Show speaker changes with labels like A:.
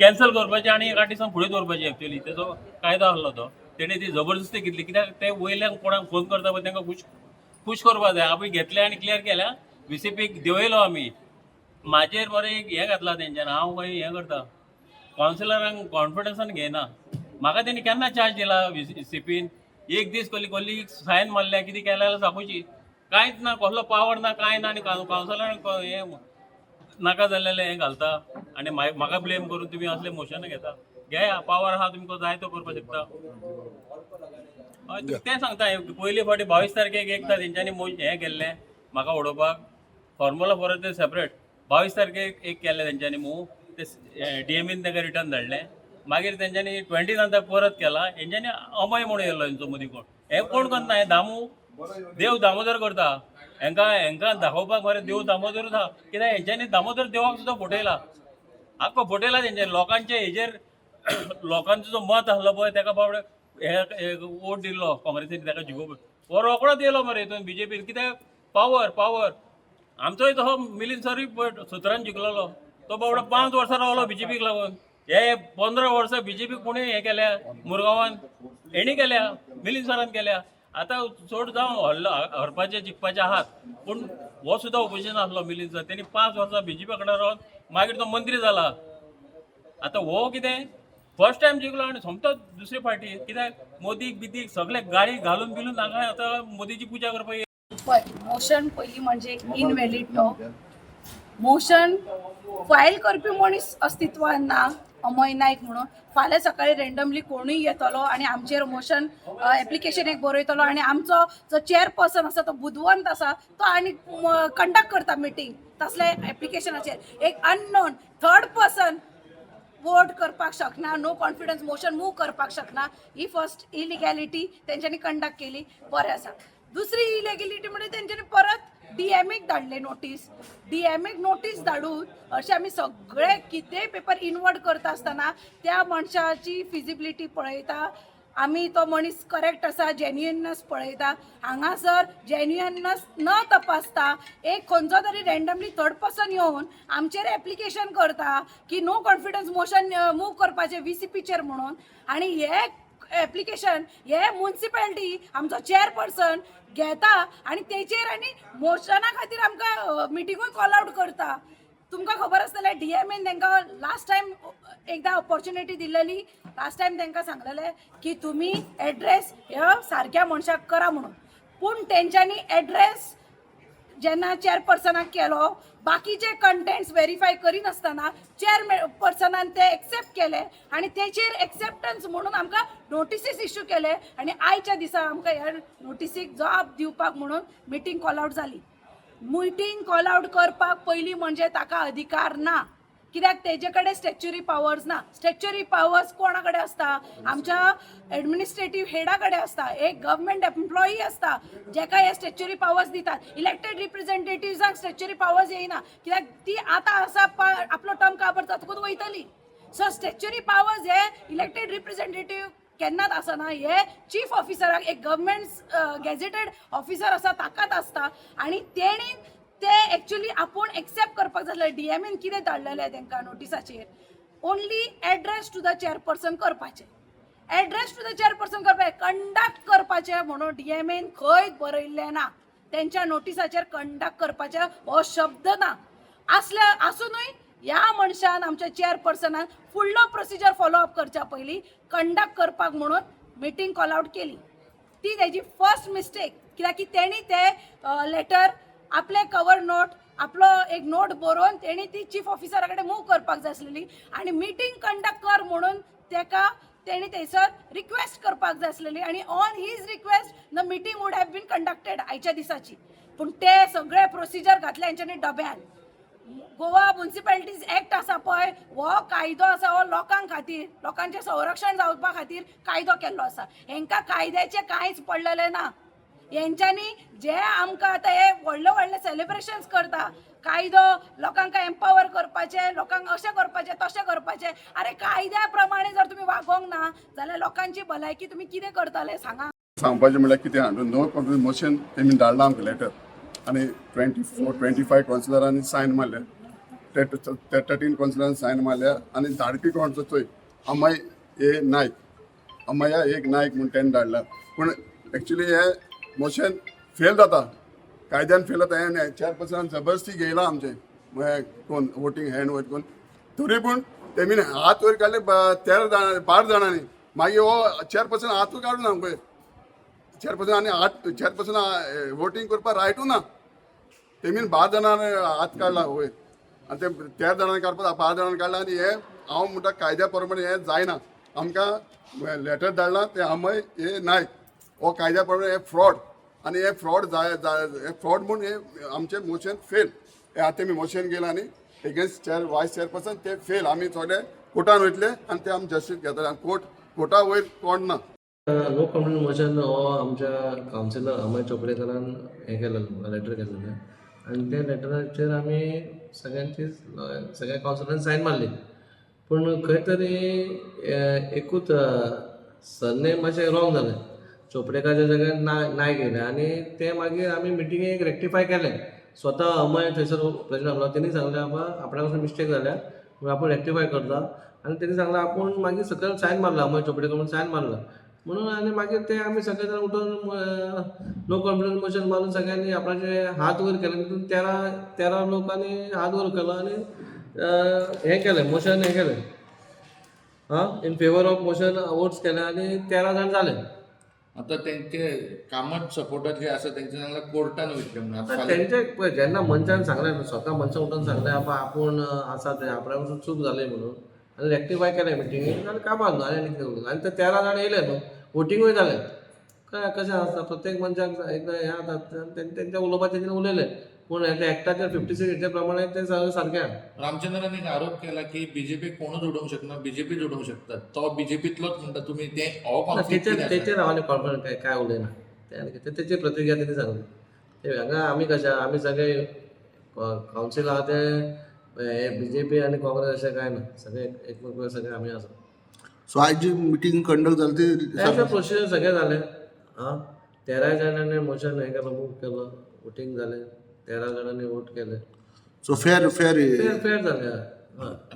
A: Cancel करपाचें आनी एका दिसान फुडें दवरपाचें एक्चुअली तेजो कायदो आसलो तो तेणे ती जबरदस्ती घेतली कित्याक ते वयल्यान कोणाक फोन करता पळय तांकां खूश करपा जाय आमी घेतले आनी क्लियर केल्या VCPक देंवयलो आमी म्हाजेर बरें एक हें घातला तेंच्यान हांव मागीर हें करता कावन्सिलरांक कॉन्फिडन्सान घेयना म्हाका तेणी केन्ना चार्ज दिला VCPन एक दीस कोली सायन मारल्या कितें केलें जाल्यार सांगुची कांयच ना कसलो पावर ना कांय ना आनी कावन्सिलरांक हें नाका जाल्लेलें हें घालता आनी म्हाका ब्लेम करून तुमी असले मोशन घेता घेया पावर आहा तुमकां जाय तो करपाक शकता हय तें सांगता पयलीं फावटी 22 तारखेक एकदा तेंच्यांनी हें केल्लें म्हाका उडोवपाक फॉर्मुला फॉर ते सेपरेट 22 तारखेक एक केल्लें तेंच्यांनी मूव ते DMEन ताका रिटर्न धाडलें मागीर तेंच्यांनी 20 परत केला हेंच्यांनी अमय म्हणून येयल्लो हेंचो मदीं कोण हें कोण करना हें दामू देव दामोदर करता हेंकां दाखोवपाक मरे देव दामोदरूच आहा कित्याक हेंच्यांनी दामोदर देवाक सुद्दां फटयला आख्खो फटयला तेंच्यांनी लोकांचे हेजेर लोकांचो जो मत आसलो पळय ताका बाबडे हे वोट दिल्लो काँग्रेसीन ताका जिखोवपाक हो रोकडोच येयलो मरे हितून BJPन कित्याक पावर आमचोय तसो मिलिंद सरूय सुत्रान जिखलोलो तो बाबडो 5 वर्सां रावलो BJPक लागून हे 15 वर्सां BJP कोणी हें केल्या मुरगांवान हेणी केल्या मिलिंद सरान केल्या आतां चड जावं हरपाचे जिखपाचे आहात पूण हो सुद्दां ओपोजिशन आसलो मिलिंद सर तेणी 5 वर्सां BJP कडेन रावन मागीर तो मंत्री जाला आतां हो कितें फर्स्ट टायम जिखलो आनी सोमतो दुसरी फावटी कित्याक मोदीक बिदीक सगळे गाडी घालून बिलून हांगा आतां मोदीची पुजा करपाक
B: पळय मोशन पयलीं म्हणजे इनवॅलीड तो मोशन फायल करपी मनीस अस्तित्वान ना अमय नायक म्हणून फाल्यां सकाळीं रँडमली कोणूय येतलो आनी आमचेर मोशन एप्लिकेशन एक बरयतलो आनी आमचो जो चेअरपर्सन आसा तो बुदवंत आसा तो आनी कंडक्ट करता मिटींग तसले एप्लिकेशनाचेर एक अननोन थर्ड पर्सन वोट करपाक शकना नो कॉन्फिडन्स मोशन मूव करपाक शकना ही फर्स्ट इलिगॅलिटी तेंच्यांनी कंडक्ट केली बरें आसा दुसरी इलिगॅलिटी म्हणजे तेंच्यांनी परत DMEक धाडले DMEक नोटीस धाडून अशें आमी सगळे कितेंय पेपर इनवर्ट करता आसतना त्या मनशाची फिजिबिलिटी पळयता आमी तो मनीस करेक्ट आसा जेन्युइननेस पळयता हांगासर जेन्युइननेस न तपासता एक खंयचो तरी रँडमली थर्ड पर्सन येवन आमचेर एप्लिकेशन करता की नो कॉन्फिडन्स मोशन मूव करपाचें VCPचेर म्हणून आनी हे एप्लिकेशन हे म्युनिसिपॅलिटी आमचो चेअरपर्सन घेता आनी तेचेर आनी मोशना खातीर आमकां मिटिंगूय कॉल आउट करता तुमकां खबर आसतलें DMEन तांकां लास्ट टायम एकदा ऑपॉर्च्युनिटी दिल्ली लास्ट टायम तांकां सांगलेलें की तुमी एड्रेस ह्या सारक्या मनशाक करा म्हणून पूण तेंच्यांनी एड्रेस जेन्ना चेअरपर्सनाक केलो बाकीचे कंटेंट्स व्हेरीफाय करिनासतना चेअरपर्सनान ते एक्सेप्ट केले आनी तेचेर एक्सेप्टन्स म्हणून आमकां नोटिसीस इश्यू केले आनी आयच्या दिसा आमकां ह्या नोटिसीक जवाब दिवपाक म्हणून मिटींग कॉल आउट जाली मिटींग कॉल आउट करपाक पयलीं म्हणजे ताका अधिकार ना कित्याक तेजे कडेन स्टॅच्युरी पावर्स ना स्टॅच्युरी पावर्स कोणा कडेन आसता आमच्या एडमिनिस्ट्रेटीव हेडा कडेन आसता एक गव्हर्मेंट एम्प्लॉई आसता जेका हे स्टॅच्युरी पावर्स दितात इलेक्टेड रिप्रेझेंटेटिव्जांक स्टॅच्युरी पावर्स येयना कित्याक ती आतां आसा आपलो टर्म काबार जातकूच वयतली सो स्टॅच्युरी पावर्स हे इलेक्टेड रिप्रेझेंटेटीव केन्नाच आसना हे चीफ ऑफिसराक एक गव्हर्मेंट गॅझेटेड ऑफिसर आसा ताकाच आसता आनी तेणी ते एक्चुअली आपूण एक्सेप्ट करपाक जाय आसलें DMEन कितें धाडलेलें तांकां नोटिसाचेर only address to the chairperson करपाचें एड्रेस टू द चेअरपर्सन करपाचें कंडक्ट करपाचें म्हणून DMEन खंयच बरयल्लें ना तेंच्या नोटिसाचेर कंडक्ट करपाचें हो शब्द ना आसुनूय ह्या मनशान आमच्या चेअरपर्सनान फुडलो प्रोसिजर फॉलो अप करच्या पयलीं कंडक्ट करपाक म्हणून मिटींग कॉल आउट केली ती तेजी फर्स्ट मिस्टेक कित्याक की तेणी ते लेटर आपले कवर नोट आपलो एक नोट बरोवन तेणी ती चीफ ऑफिसरा कडेन मूव करपाक जाय आसलेली आनी मिटींग कंडक्ट कर म्हणून तेका तेणी थंयसर रिक्वेस्ट करपाक जाय आसलेली आनी on his request the meeting would have been conducted आयच्या दिसाची पूण ते सगळे प्रोसिजर घातले हेंच्यांनी डब्यान गोवा म्युनिसिपॅलिटीज एक्ट आसा पळय हो कायदो आसा हो लोकांक खातीर लोकांचें संरक्षण जावपा खातीर कायदो केल्लो आसा हेंकां कायद्याचें कांयच पडलेलें ना हेंच्यांनी जे आमकां आतां हे व्हडले सेलिब्रेशन्स करता कायदो लोकांक एम्पावर करपाचें लोकांक अशें करपाचें तशें करपाचें अरे कायद्या प्रमाणे जर तुमी वागोंक ना जाल्यार लोकांची भलायकी तुमी कितें करतले सांगा
C: सांगपाचें म्हणल्यार कितें आहा नो कॉन्फिडन्स मोशन तेमी धाडलां आमकां लेटर आनी 24-25 कावन्सिलरांनी सायन मारले 13 काउन्सिलरांनी सायन मारल्या आणि धाडपी कोणचो चोय अमय ए नायक अमया एक नायक म्हणून त्यांनी धाडला पूण एक्चुली हे मोशन फेल जाता कायद्यान फेल जाता हे चेअरपर्सनान जबरदस्ती घेयला आमचे कोण वोटींग हँड वयर कोण तरी पूण तेमी हात वयर काडले 12 जाणांनी मागीर हो चेअरपर्सन हात वयर काडूं ना पळय चेअरपर्सन आनी चेअरपर्सन वोटींग करपाक रायटू ना तेमी 12 जाणांनी हात काडला वयर आनी ते 13 जाणांनी काडपाक 12 जाणांनी काडला आनी हे हांव म्हणटा कायद्या प्रमाणे हे जायना आमकां लेटर धाडला ते अमय हे नायक हो कायद्या प्रमाणे हे फ्रॉड आनी हे फ्रॉड हे फ्रॉड म्हणून हे आमचें मोशन फेल हे आतां तेमी मोशन केलां आनी एगेन्स्ट वायस चेअरपर्सन ते फेल आमी थोडे कोर्टान वयतले आनी ते आमी जस्टीस घेतले आनी कोर्टा वयर कोण ना
D: नो कॉन्फिडन्स मोशन हो आमच्या कावन्सिलर अमय चोपडेकरान हें केलेलें लेटर केलेलें आनी त्या लेटराचेर आमी सगळ्या कावन्सिलरांनी सायन मारली पूण खंय तरी एकूच सरनेम मातशें रॉंग जालें चोपडेकाराच्या जाग्यार नायक येयलें आनी ते मागीर आमी मिटिंगेक रेक्टिफाय केलें स्वता अमय थंयसर प्रेसिडेंट आसलो तेणी सांगलें बाबा आपणा कडसून मिस्टेक जाल्या म्हणून आपूण रेक्टिफाय करता आनी तेणी सांगलें आपूण मागीर सकयल सायन मारला अमय चोपडेकर म्हणून सायन मारला म्हणून आनी मागीर ते आमी सगळे जाण उठून नो कॉन्फिडन्स मोशन मारून सगळ्यांनी आपणाचे हात वयर केले तितून 13 लोकांनी हात वयर केलो आनी हें केलें मोशन हें केलें in favour of motion votes केले आनी 13 जाण जाले
E: आता त्यांचे कामत सपोर्टर जे आसा तेंचे सांगला कोर्टान वयतले म्हणून आता
D: तेंचे पळय जेन्ना मनशान सांगलें स्वता मनशान उठून सांगलें बाबा आपूण आसा ते आपल्या पासून चूक जाली म्हणून आनी रेक्टिफाय केलें मिटिंगेक जाल्यार कामार न्हू आनी कितें करूं आनी ते 13 जाण येयले न्हू वोटींगूय जालें कशें आसता प्रत्येक मनशाक एकदां हें जाता तेंच्या उलोवपाचें तेणें उलयलें पूण ते एक्टाचेर 56 हेच्या प्रमाणे ते सगळें सारकें आहा
E: रामचंद्रान एक आरोप केला की बीजेपी कोणूच उडोवंक शकना बीजेपी उडोवंक शकता तो बीजेपीतलोच म्हणटा तुमी ते हो conflict कितें आसा?
D: तेचेर हांव कॉन्फिडंट काय उलयना तेची प्रतिक्रिया तेणी सांगली ते हांगा आमी कशें आमी सगळे कावन्सील आहा ते बीजेपी आनी काँग्रेस अशें काय ना सगळे एकमेक सगळे आमी आसा
F: सो आज जी मिटींग कंडक्ट जाली
D: तें प्रोसिजर सगळें जालें 13 जाणांनी मोशन हें केलो मूव केलो वोटींग जालें 13 जाणांनी वोट केलें
F: सो फेर
D: फेर जालें हय